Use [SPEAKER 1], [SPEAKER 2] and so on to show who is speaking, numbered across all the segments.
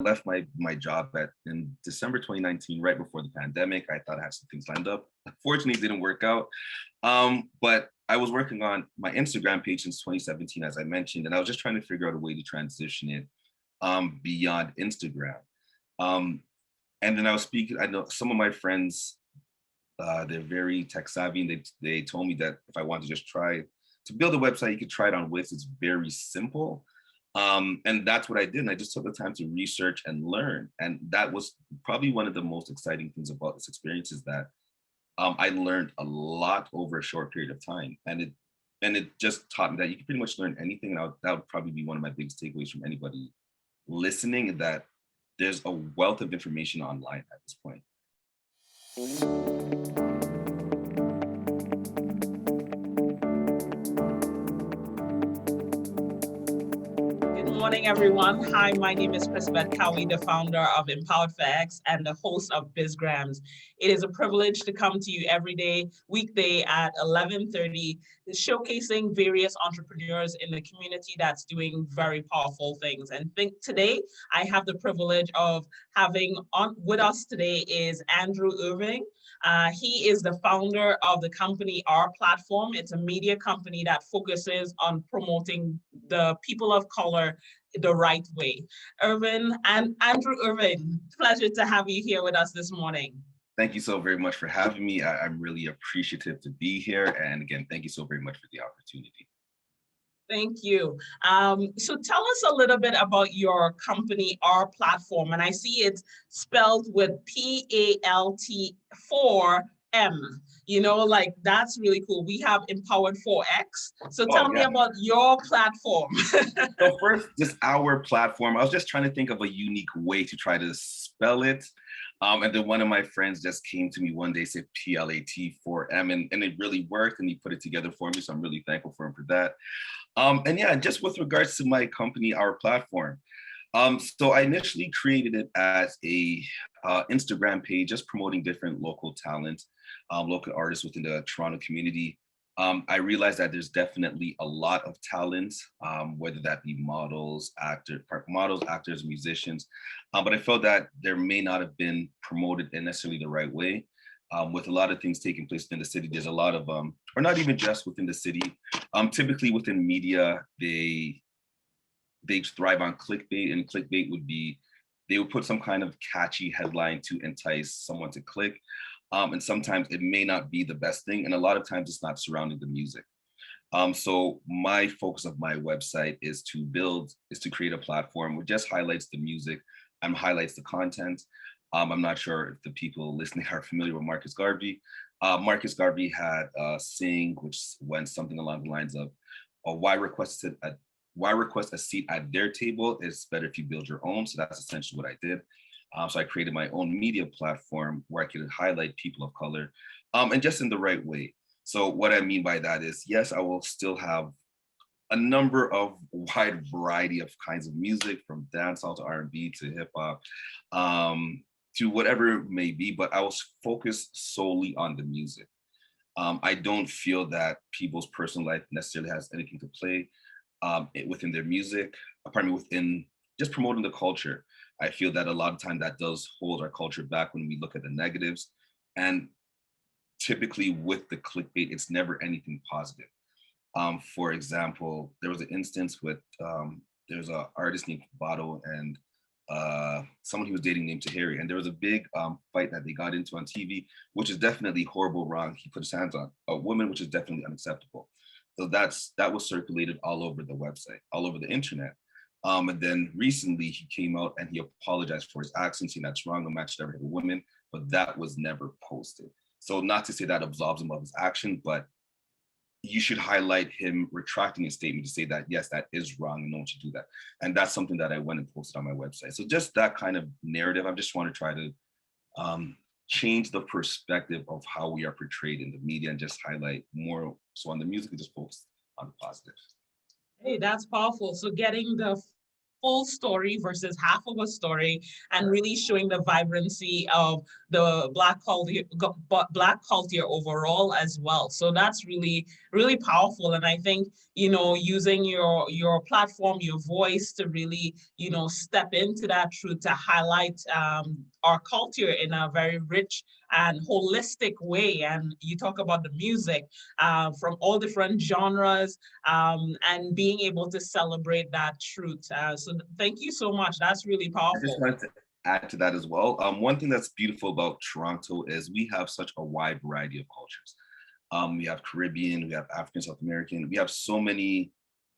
[SPEAKER 1] left my job in December 2019, right before the pandemic. I thought I had some things lined up. Unfortunately, it didn't work out. But I was working on my Instagram page since 2017, as I mentioned, and I was just trying to figure out a way to transition it beyond Instagram. Um, and then I was speaking. I know some of my friends, they're very tech savvy, and they told me that if I wanted to just try to build a website, you could try it on Wix. It's very simple. And that's what I did. And I just took the time to research and learn. And that was probably one of the most exciting things about this experience, is that I learned a lot over a short period of time. And it just taught me that you can pretty much learn anything. And that would probably be one of my biggest takeaways from anybody listening, that there's a wealth of information online at this point.
[SPEAKER 2] Good morning, everyone. Hi, my name is Chris-Beth, Cowie, the founder of Empowered4m and the host of BizGrams. It is a privilege to come to you every day, weekday at 11:30, showcasing various entrepreneurs in the community that's doing very powerful things. And today, I have the privilege of having on with us today is Andrew Irvin. He is the founder of the company Our Plat4m. It's a media company that focuses on promoting the people of color the right way. Irvin and Andrew Irvin, pleasure to have you here with us this morning.
[SPEAKER 1] Thank you so very much for having me. I'm really appreciative to be here. And again, thank you so very much for the opportunity.
[SPEAKER 2] Thank you. So tell us a little bit about your company, Our Plat4m. And I see it's spelled with P-A-L-T-4-M. You know, like that's really cool. We have Empowered4x. So tell me about your platform.
[SPEAKER 1] So first, just Our Plat4m. I was just trying to think of a unique way to try to spell it. And then one of my friends just came to me one day, said P-L-A-T-4-M, and it really worked, and he put it together for me. So I'm really thankful for him for that. And yeah, just with regards to my company, Our Plat4m. So I initially created it as a Instagram page, just promoting different local talent, local artists within the Toronto community. I realized that there's definitely a lot of talent, whether that be models, actors, musicians, but I felt that there may not have been promoted in necessarily the right way. With a lot of things taking place within the city, there's a lot of, or not even just within the city, typically within media, they thrive on clickbait, and clickbait would be, they would put some kind of catchy headline to entice someone to click. And sometimes it may not be the best thing. And a lot of times it's not surrounding the music. So my focus of my website is to create a platform which just highlights the music and highlights the content. I'm not sure if the people listening are familiar with Marcus Garvey. Marcus Garvey had a saying which went something along the lines of, why request a seat at their table? It's better if you build your own. So that's essentially what I did. So I created my own media platform where I could highlight people of color, and just in the right way. So what I mean by that is, yes, I will still have a number of wide variety of kinds of music, from dancehall to R&B to hip hop, to whatever it may be, but I will focus solely on the music. I don't feel that people's personal life necessarily has anything to play within their music, within just promoting the culture. I feel that a lot of time that does hold our culture back when we look at the negatives. And typically with the clickbait, it's never anything positive. For example, there was an instance with, there's an artist named Bottle and someone he was dating named Tahiri. And there was a big fight that they got into on TV, which is definitely horrible, wrong. He put his hands on a woman, which is definitely unacceptable. So that was circulated all over the website, all over the internet. And then recently he came out and he apologized for his actions, saying that's wrong, a match should never hit a woman, but that was never posted. So not to say that absolves him of his action, but you should highlight him retracting his statement to say that, yes, that is wrong and no one should do that. And that's something that I went and posted on my website. So just that kind of narrative, I just want to try to change the perspective of how we are portrayed in the media and just highlight more. So on the music, we just focus on the positive.
[SPEAKER 2] Hey, that's powerful. So getting the full story versus half of a story, and really showing the vibrancy of the Black culture overall as well. So that's really, really powerful. And I think, using your platform, your voice to really, step into that truth to highlight our culture in a very rich and holistic way. And you talk about the music from all different genres, and being able to celebrate that truth. So thank you so much. That's really
[SPEAKER 1] I just
[SPEAKER 2] powerful.
[SPEAKER 1] wanted to add to that as well. One thing that's beautiful about Toronto is we have such a wide variety of cultures. We have Caribbean, we have African, South American, we have so many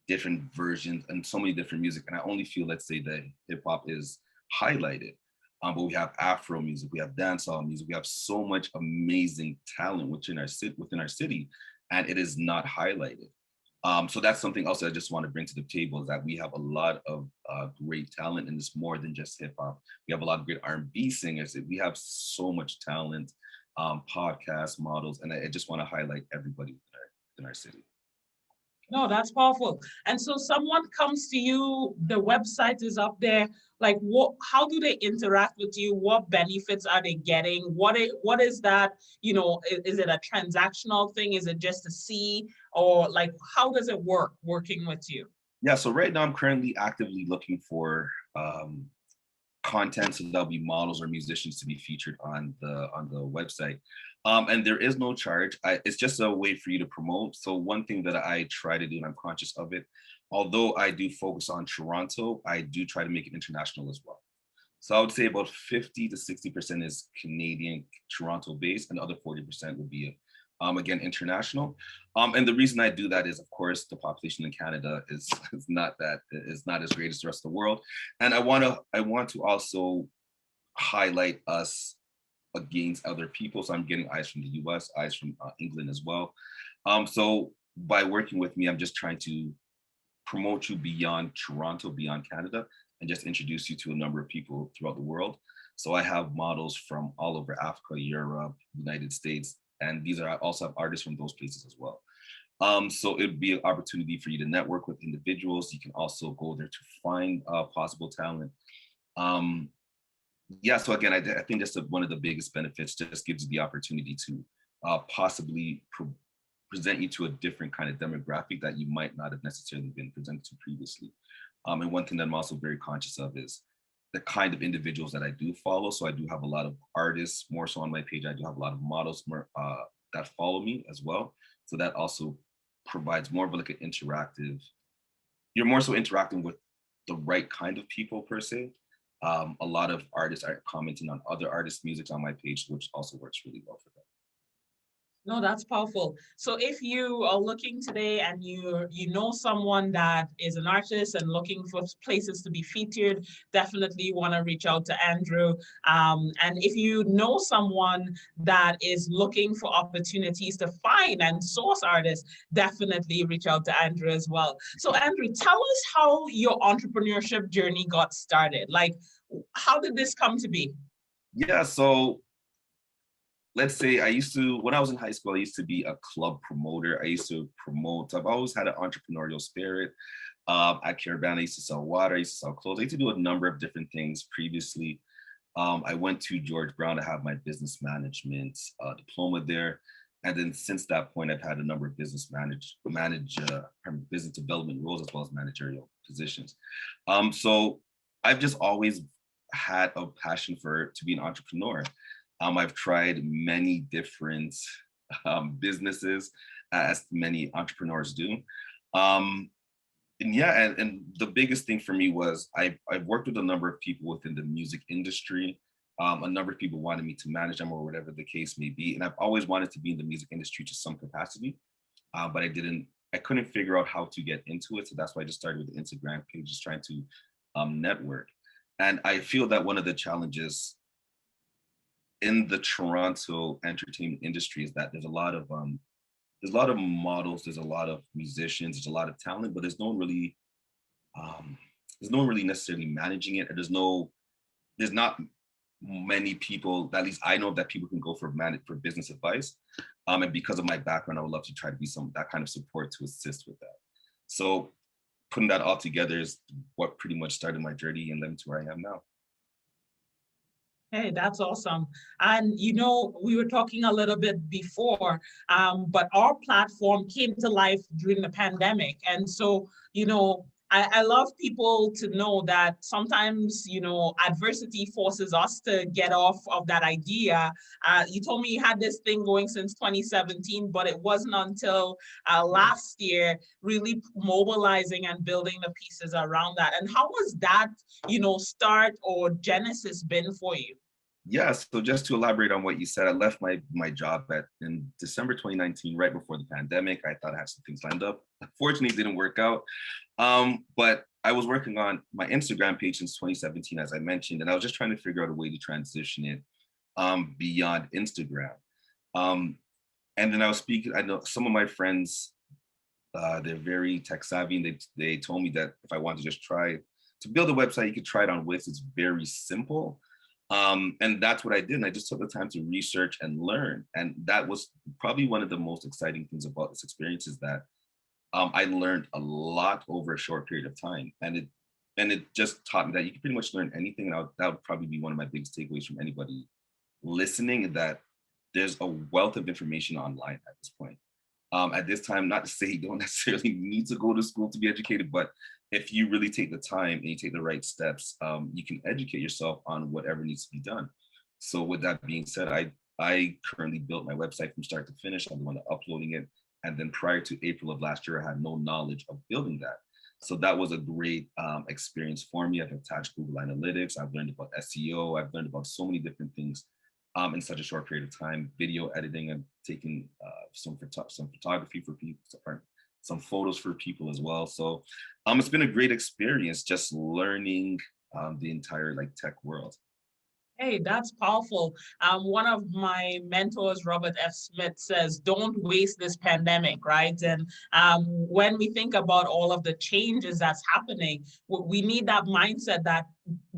[SPEAKER 1] different versions and so many different music. And I only feel, let's say, that hip hop is highlighted. But we have Afro music, we have dancehall music, we have so much amazing talent within our city, and it is not highlighted. So that's something else that I just want to bring to the table, is that we have a lot of great talent, and it's more than just hip hop. We have a lot of great R&B singers. We have so much talent, podcast models, and I just want to highlight everybody within our city.
[SPEAKER 2] No, that's powerful. And so someone comes to you, the website is up there. Like, how do they interact with you? What benefits are they getting? What is that, is it a transactional thing? Is it just to see, or like, how does it work working with you?
[SPEAKER 1] Yeah, so right now I'm currently actively looking for content, so there'll be models or musicians to be featured on the website. And there is no charge. It's just a way for you to promote. So one thing that I try to do, and I'm conscious of it, although I do focus on Toronto, I do try to make it international as well. So I would say about 50 to 60% is Canadian, Toronto based, and the other 40% would be again, international. And the reason I do that is, of course, the population in Canada is not as great as the rest of the world. And I want to also highlight us against other people. So I'm getting eyes from the US, eyes from England as well. So by working with me, I'm just trying to promote you beyond Toronto, beyond Canada, and just introduce you to a number of people throughout the world. So I have models from all over Africa, Europe, United States, and I also have artists from those places as well. So it'd be an opportunity for you to network with individuals. You can also go there to find possible talent. Yeah, so again, I think that's one of the biggest benefits. Just gives you the opportunity to possibly present you to a different kind of demographic that you might not have necessarily been presented to previously. And one thing that I'm also very conscious of is the kind of individuals that I do follow. So I do have a lot of artists, more so on my page. I do have a lot of models that follow me as well. So that also provides more of like an interactive, you're more so interacting with the right kind of people per se. A lot of artists are commenting on other artists' music on my page, which also works really well for them.
[SPEAKER 2] No, that's powerful. So if you are looking today and you know someone that is an artist and looking for places to be featured, definitely want to reach out to Andrew. And if you know someone that is looking for opportunities to find and source artists, definitely reach out to Andrew as well. So Andrew, tell us how your entrepreneurship journey got started. Like, how did this come to be?
[SPEAKER 1] Yeah, so let's say when I was in high school, I used to be a club promoter. I used to promote. I've always had an entrepreneurial spirit. At Caravan, I used to sell water. I used to sell clothes. I used to do a number of different things previously. I went to George Brown to have my business management diploma there. And then since that point, I've had a number of business development roles as well as managerial positions. So I've just always had a passion to be an entrepreneur. I've tried many different businesses, as many entrepreneurs do. And yeah, and the biggest thing for me was I've worked with a number of people within the music industry. A number of people wanted me to manage them or whatever the case may be. And I've always wanted to be in the music industry to some capacity, but I couldn't figure out how to get into it. So that's why I just started with the Instagram page, just trying to network. And I feel that one of the challenges in the Toronto entertainment industry is that there's a lot of models, there's a lot of musicians, there's a lot of talent, but there's no one really necessarily managing it. And there's not many people, at least I know, that people can go for business advice. And because of my background, I would love to try to be that kind of support to assist with that. So putting that all together is what pretty much started my journey and led me to where I am now.
[SPEAKER 2] Hey, that's awesome. And we were talking a little bit before, but our platform came to life during the pandemic. And so, I love people to know that sometimes, adversity forces us to get off of that idea. You told me you had this thing going since 2017, but it wasn't until last year really mobilizing and building the pieces around that. And how was that, start or genesis been for you?
[SPEAKER 1] Yeah, so just to elaborate on what you said, I left my job in December 2019, right before the pandemic. I thought I had some things lined up. Unfortunately, it didn't work out. But I was working on my Instagram page since 2017, as I mentioned, and I was just trying to figure out a way to transition it beyond Instagram. And then I was speaking, I know some of my friends, they're very tech savvy, and they told me that if I wanted to just try to build a website, you could try it on Wix. It's very simple. And that's what I did. And I just took the time to research and learn. And that was probably one of the most exciting things about this experience, is that I learned a lot over a short period of time. And it just taught me that you can pretty much learn anything. And that would probably be one of my biggest takeaways from anybody listening, that there's a wealth of information online at this point. At this time, not to say you don't necessarily need to go to school to be educated, but if you really take the time and you take the right steps, you can educate yourself on whatever needs to be done. So with that being said, I currently built my website from start to finish. I'm the one uploading it. And then prior to April of last year, I had no knowledge of building that. So that was a great experience for me. I've attached Google Analytics. I've learned about SEO. I've learned about so many different things in such a short period of time. Video editing and taking some photography for people, some photos for people as well. So it's been a great experience just learning the entire tech world.
[SPEAKER 2] Hey, that's powerful. One of my mentors, Robert F. Smith, says, don't waste this pandemic, right? And when we think about all of the changes that's happening, we need that mindset that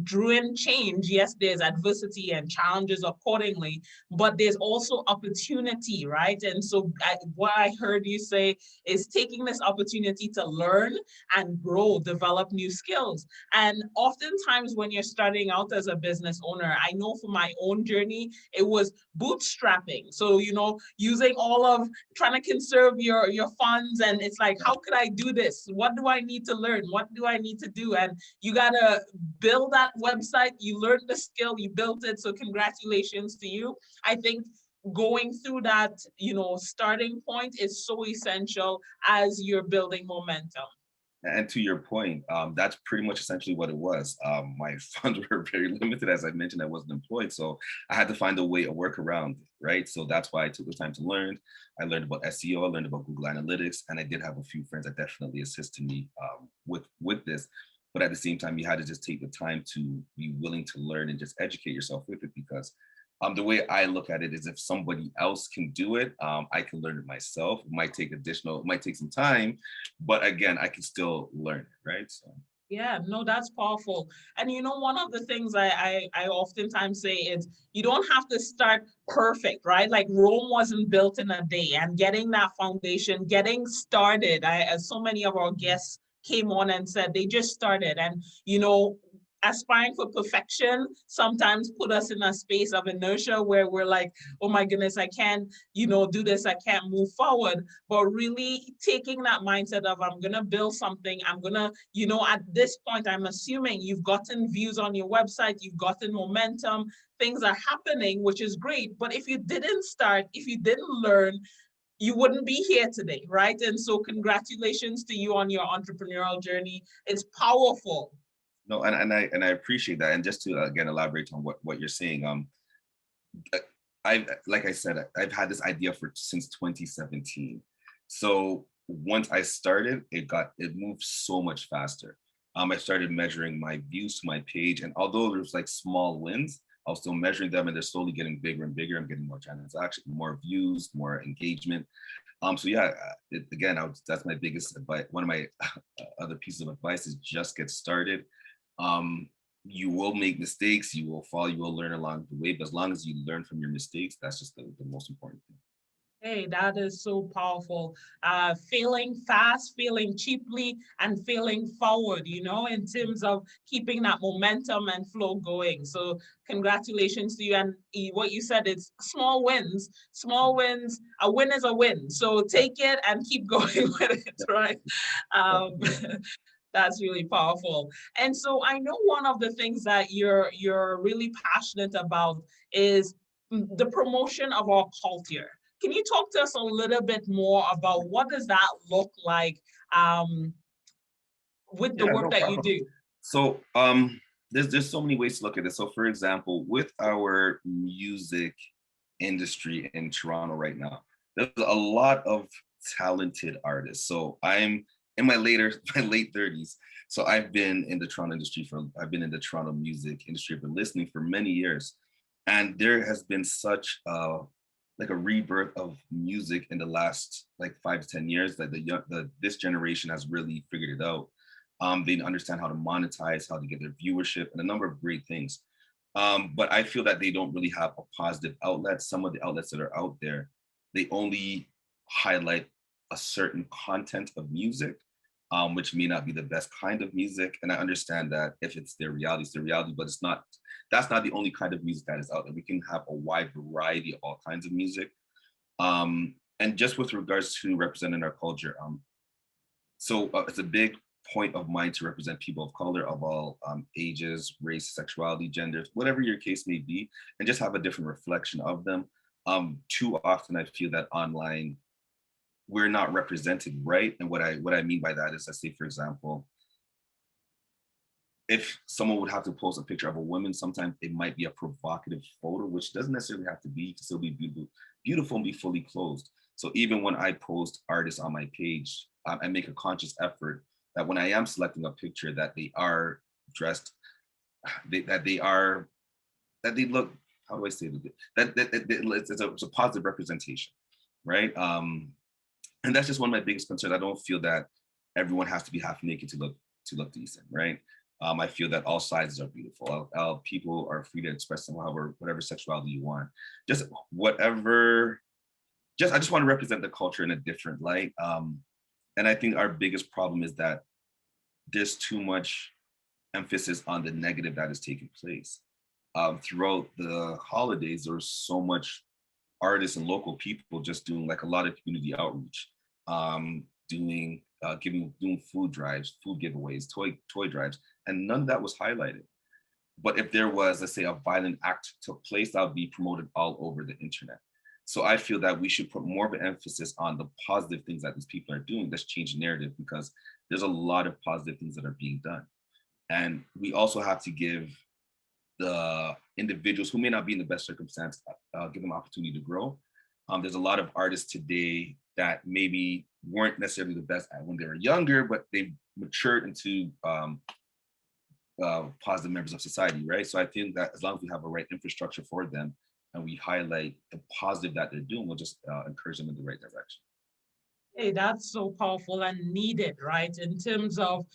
[SPEAKER 2] during change, yes, there's adversity and challenges accordingly, but there's also opportunity, right? And so what I heard you say is taking this opportunity to learn and grow, develop new skills. And oftentimes when you're starting out as a business owner, I know for my own journey, it was bootstrapping. So, using all of trying to conserve your funds. And it's like, how could I do this? What do I need to learn? What do I need to do? And you got to build that website. You learned the skill, you built it. So congratulations to you. I think going through that, starting point is so essential as you're building momentum.
[SPEAKER 1] And to your point, that's pretty much essentially what it was. My funds were very limited. As I mentioned, I wasn't employed. So I had to find a workaround, right? So that's why I took the time to learn. I learned about SEO, I learned about Google Analytics, and I did have a few friends that definitely assisted me with this. But at the same time, you had to just take the time to be willing to learn and just educate yourself with it, because the way I look at it is, if somebody else can do it, I can learn it myself. It might take some time, but again, I can still learn it, right? So.
[SPEAKER 2] Yeah, no, that's powerful. And one of the things I oftentimes say is, you don't have to start perfect, right? Like Rome wasn't built in a day, and getting that foundation, getting started. As so many of our guests came on and said they just started, and aspiring for perfection sometimes put us in a space of inertia where we're like, oh my goodness, I can't, do this, I can't move forward. But really taking that mindset of, I'm gonna build something, I'm gonna, at this point, I'm assuming you've gotten views on your website, you've gotten momentum, things are happening, which is great. But if you didn't start, if you didn't learn, you wouldn't be here today, right? And so congratulations to you on your entrepreneurial journey. It's powerful.
[SPEAKER 1] No, and I appreciate that. And just to again elaborate on what you're saying, like I said, I've had this idea since 2017. So once I started, it moved so much faster. I started measuring my views to my page, and although there's small wins, I was still measuring them, and they're slowly getting bigger and bigger. I'm getting more transactions, more views, more engagement. So yeah, that's my biggest advice. One of my other pieces of advice is just get started. You will make mistakes, you will fall, you will learn along the way, but as long as you learn from your mistakes, that's just the most important thing.
[SPEAKER 2] Hey, that is so powerful. Failing fast, failing cheaply, and failing forward, in terms of keeping that momentum and flow going. So congratulations to you. And what you said is small wins. Small wins, a win is a win. So take it and keep going with it, right? Um, that's really powerful. And so I know one of the things that you're really passionate about is the promotion of our culture. Can you talk to us a little bit more about what does that look like um, with the
[SPEAKER 1] Yeah,
[SPEAKER 2] work
[SPEAKER 1] no
[SPEAKER 2] that you
[SPEAKER 1] problem.
[SPEAKER 2] do?
[SPEAKER 1] So there's so many ways to look at it. So for example, with our music industry in Toronto right now, there's a lot of talented artists. So I'm in my late 30s. So I've been in the Toronto music industry, I've been listening for many years. And there has been such like a rebirth of music in the last like 5 to 10 years that this generation has really figured it out. They understand how to monetize, how to get their viewership, and a number of great things. But I feel that they don't really have a positive outlet. Some of the outlets that are out there, they only highlight a certain content of music, which may not be the best kind of music. And I understand that if it's their reality, it's their reality, but it's not, that's not the only kind of music that is out there. We can have a wide variety of all kinds of music. And just with regards to representing our culture, it's a big point of mine to represent people of color of all ages, race, sexuality, genders, whatever your case may be, and just have a different reflection of them. Too often, I feel that online we're not represented right, and what I mean by that is, let's say, for example, if someone would have to post a picture of a woman, sometimes it might be a provocative photo, which doesn't necessarily have to be. You can still be beautiful and be fully clothed. So even when I post artists on my page, I make a conscious effort that when I am selecting a picture, that they are dressed, that they are, that they look. How do I say it's a positive representation, right? And that's just one of my biggest concerns. I don't feel that everyone has to be half naked to look decent, right? I feel that all sizes are beautiful. People are free to express them however, whatever sexuality you want. Just whatever. I just want to represent the culture in a different light. And I think our biggest problem is that there's too much emphasis on the negative that is taking place. Throughout the holidays, there's so much artists and local people just doing like a lot of community outreach, doing food drives, food giveaways, toy drives, and none of that was highlighted. But if there was, let's say, a violent act took place, that would be promoted all over the internet. So I feel that we should put more of an emphasis on the positive things that these people are doing. Let's change the narrative, because there's a lot of positive things that are being done. And we also have to give the individuals who may not be in the best circumstance, give them opportunity to grow. There's a lot of artists today that maybe weren't necessarily the best at when they were younger, but they matured into positive members of society, right? So I think that as long as we have a right infrastructure for them and we highlight the positive that they're doing, we'll just encourage them in the right direction.
[SPEAKER 2] Hey, that's so powerful and needed, right? In terms of,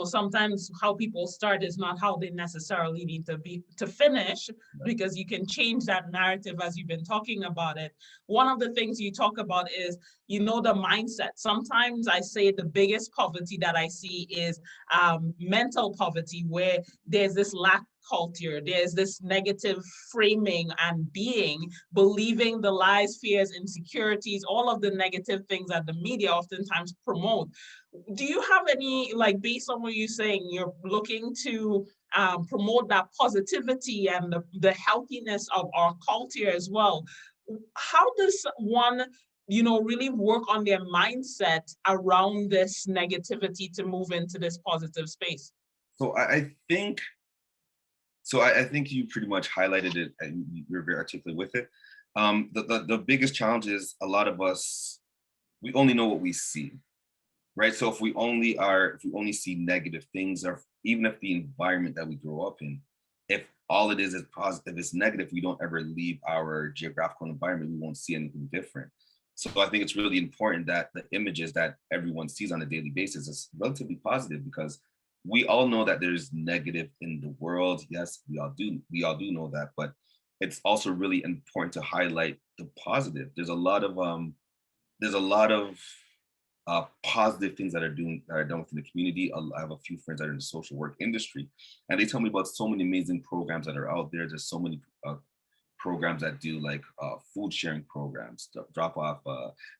[SPEAKER 2] sometimes how people start is not how they necessarily need to finish, because you can change that narrative as you've been talking about it. One of the things you talk about is, the mindset. Sometimes I say the biggest poverty that I see is mental poverty, where there's this lack culture. There's this negative framing and believing the lies, fears, insecurities, all of the negative things that the media oftentimes promote. Do you have any, like, based on what you're saying, you're looking to promote that positivity and the healthiness of our culture as well? How does one really work on their mindset around this negativity to move into this positive space?
[SPEAKER 1] So I think I think you pretty much highlighted it, and you're very articulate with it. The biggest challenge is a lot of us, we only know what we see, right? So if we only see negative things, or even if the environment that we grow up in, if all it is positive, it's negative, we don't ever leave our geographical environment, we won't see anything different. So I think it's really important that the images that everyone sees on a daily basis is relatively positive, because we all know that there's negative in the world. Yes, we all do know that, but it's also really important to highlight the positive. There's a lot of positive things that are done within the community. I have a few friends that are in the social work industry, and they tell me about so many amazing programs that are out there. There's so many programs that do like food sharing programs, drop off,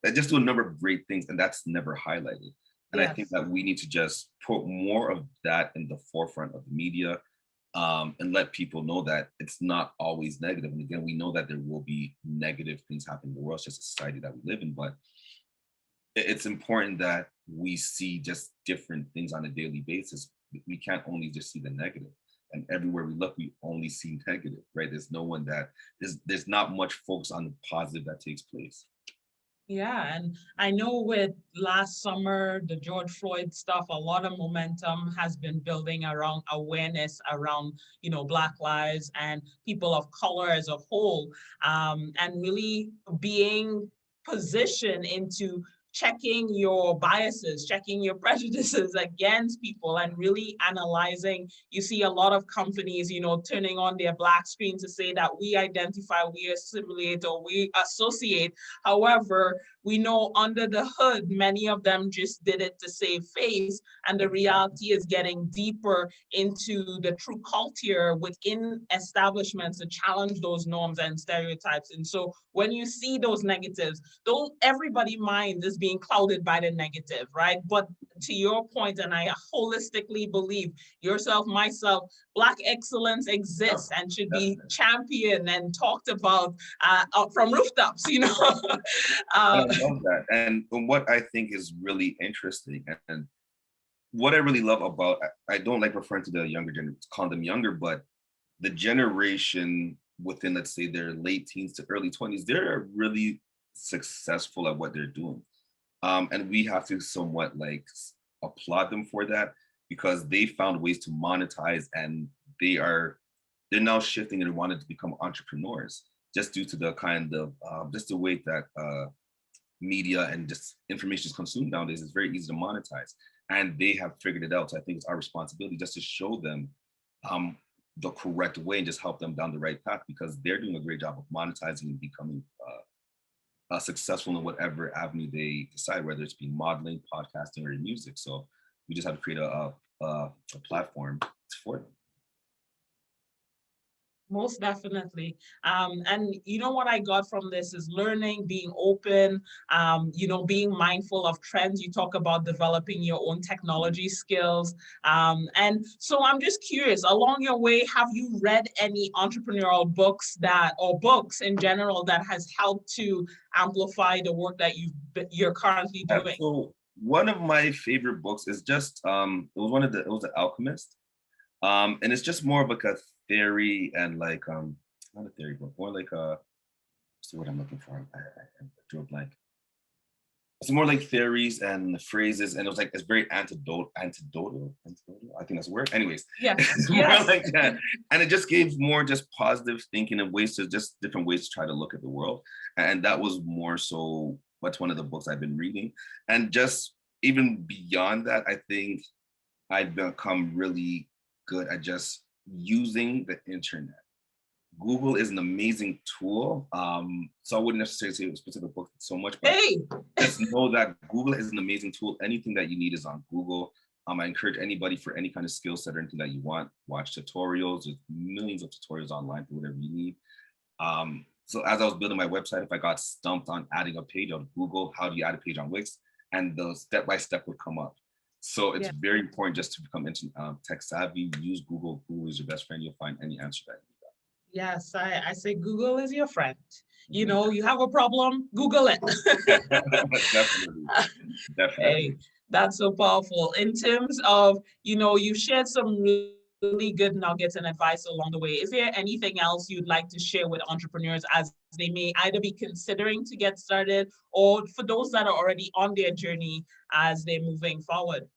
[SPEAKER 1] that just do a number of great things, and that's never highlighted. And I think
[SPEAKER 2] Yes.
[SPEAKER 1] that we need to just put more of that in the forefront of the media, and let people know that it's not always negative. And again, we know that there will be negative things happening in the world. It's just a society that we live in, but it's important that we see just different things on a daily basis. We can't only just see the negative. And everywhere we look, we only see negative, right? There's no one that there's not much focus on the positive that takes place.
[SPEAKER 2] Yeah, and I know with last summer, the George Floyd stuff, a lot of momentum has been building around awareness around, Black lives and people of color as a whole, and really being positioned into checking your biases, checking your prejudices against people and really analyzing. You see a lot of companies, turning on their black screen to say that we identify, we assimilate, or we associate. However, we know under the hood, many of them just did it to save face. And the reality is getting deeper into the true culture within establishments to challenge those norms and stereotypes. And so when you see those negatives, everybody mind is being clouded by the negative, right? But to your point, and I holistically believe yourself, myself, Black excellence exists and should be championed and talked about from rooftops,
[SPEAKER 1] And I love that. And what I think is really interesting, and what I really love about, I don't like referring to the younger generation, call them younger, but the generation within, let's say, their late teens to early 20s, they're really successful at what they're doing. And we have to somewhat like applaud them for that, because they found ways to monetize, and they're now shifting and wanted to become entrepreneurs, just due to the kind of just the way that media and just information is consumed nowadays. It's very easy to monetize, and they have figured it out. So I think it's our responsibility just to show them the correct way and just help them down the right path, because they're doing a great job of monetizing and becoming successful in whatever avenue they decide, whether it's being modeling, podcasting, or in music. So we just have to create a platform for them.
[SPEAKER 2] Most definitely. And what I got from this is learning, being open, being mindful of trends. You talk about developing your own technology skills. And so I'm just curious, along your way, have you read any entrepreneurial books or books in general that has helped to amplify the work that you're currently doing?
[SPEAKER 1] So one of my favorite books is just, it was The Alchemist. And it's just more of like a theory and like not a theory book, more like what's the word I'm looking for? I drew a blank. It's more like theories and phrases, and it's very antidotal. I think that's a word. Anyways,
[SPEAKER 2] yeah,
[SPEAKER 1] it's more like that, and it just gave more just positive thinking and just different ways to try to look at the world, and that was more so what's one of the books I've been reading, and just even beyond that, I think I've become really good at just using the internet. Google is an amazing tool. So I wouldn't necessarily say a specific book so much, but just know that Google is an amazing tool. Anything that you need is on Google. I encourage anybody for any kind of skill set or anything that you want, watch tutorials. There's millions of tutorials online for whatever you need. So as I was building my website, if I got stumped on adding a page on Google, how do you add a page on Wix? And the step-by-step would come up. So it's very important just to become tech savvy. Use Google. Google is your best friend. You'll find any answer that you need.
[SPEAKER 2] Yes, I say Google is your friend. You have a problem, Google it.
[SPEAKER 1] Definitely.
[SPEAKER 2] Hey, that's so powerful. In terms of, you shared some really good nuggets and advice along the way. Is there anything else you'd like to share with entrepreneurs as they may either be considering to get started, or for those that are already on their journey as they're moving forward?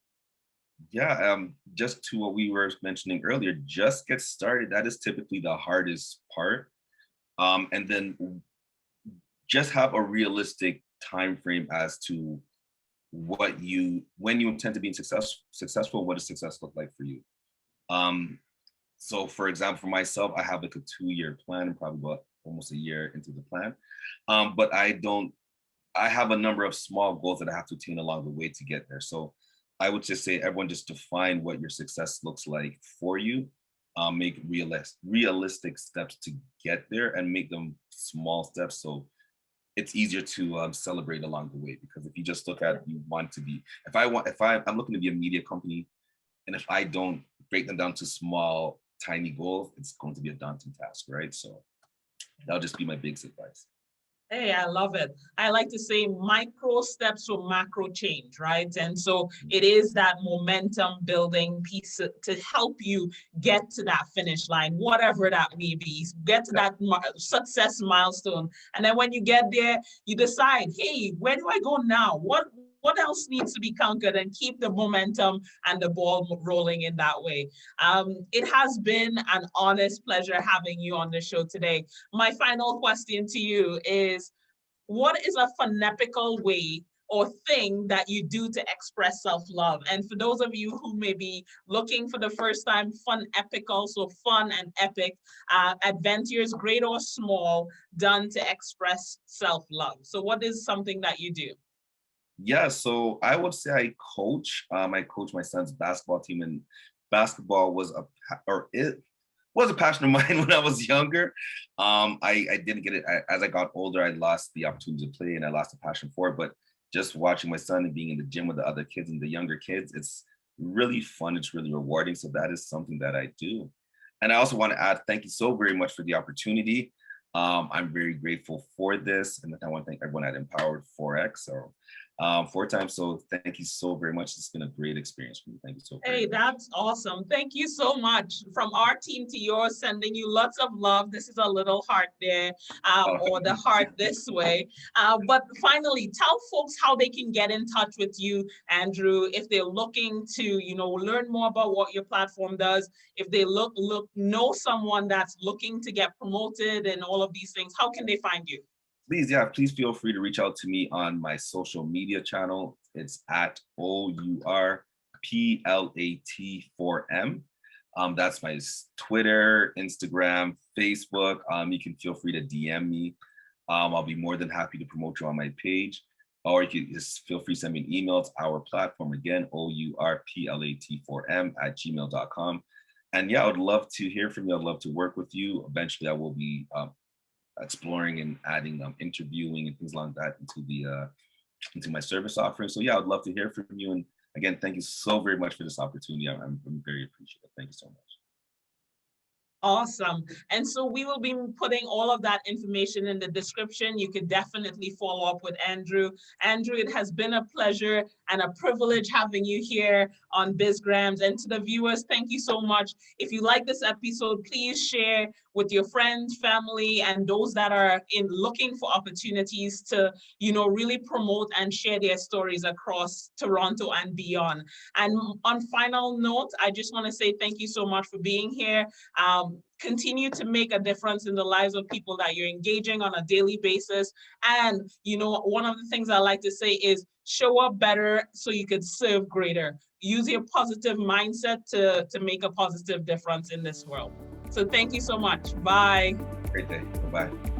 [SPEAKER 1] Yeah, just to what we were mentioning earlier, just get started. That is typically the hardest part. And then just have a realistic time frame as to when you intend to be successful, what does success look like for you? So for example, for myself, I have like a 2-year plan, probably about almost a year into the plan. But I have a number of small goals that I have to attain along the way to get there. So I would just say everyone just define what your success looks like for you. Make realistic steps to get there and make them small steps. So it's easier to celebrate along the way, because if you just look at you want to be, I'm looking to be a media company, and if I don't break them down to small, tiny goals, it's going to be a daunting task, right? So that'll just be my biggest advice.
[SPEAKER 2] Hey, I love it. I like to say micro steps for macro change, right? And so it is that momentum building piece to help you get to that finish line, whatever that may be, get to that success milestone. And then when you get there, you decide, hey, where do I go now? What else needs to be conquered, and keep the momentum and the ball rolling in that way. It has been an honest pleasure having you on the show today. My final question to you is, what is a phonetical way or thing that you do to express self-love? And for those of you who may be looking for the first time, fun epical, so fun and epic adventures, great or small, done to express self-love. So what is something that you do?
[SPEAKER 1] Yeah, so I would say I coach. I coach my son's basketball team, and basketball was it was a passion of mine when I was younger. I didn't get it as I got older. I lost the opportunity to play, and I lost the passion for it. But just watching my son and being in the gym with the other kids and the younger kids, it's really fun. It's really rewarding. So that is something that I do. And I also want to add, thank you so very much for the opportunity. I'm very grateful for this, and I want to thank everyone at Empowered 4X or 4 times. So thank you so very much. It's been a great experience for me. Thank you so very much.
[SPEAKER 2] That's awesome. Thank you so much. From our team to yours, sending you lots of love. This is a little heart there, or the heart this way. But finally, tell folks how they can get in touch with you, Andrew, if they're looking to, learn more about what your platform does. If they know someone that's looking to get promoted and all of these things, how can they find you?
[SPEAKER 1] Please feel free to reach out to me on my social media channel. It's at OUR Plat4m. That's my Twitter, Instagram, Facebook. You can feel free to DM me. I'll be more than happy to promote you on my page. Or you can just feel free to send me an email. It's Our Platform, again, OURPLAT4m@gmail.com. And yeah, I would love to hear from you. I'd love to work with you. Eventually, I will be exploring and adding interviewing and things like that into my service offering. So yeah, I'd love to hear from you. And again, thank you so very much for this opportunity. I'm very appreciative. Thank you so much.
[SPEAKER 2] Awesome. And so we will be putting all of that information in the description. You can definitely follow up with Andrew. Andrew, it has been a pleasure and a privilege having you here on BizGrams. And to the viewers, thank you so much. If you like this episode, please share with your friends, family, and those that are looking for opportunities to, really promote and share their stories across Toronto and beyond. And on final note, I just want to say thank you so much for being here. Continue to make a difference in the lives of people that you're engaging on a daily basis. And, one of the things I like to say is show up better so you could serve greater. Use your positive mindset to make a positive difference in this world. So thank you so much. Bye.
[SPEAKER 1] Great day. Bye-bye.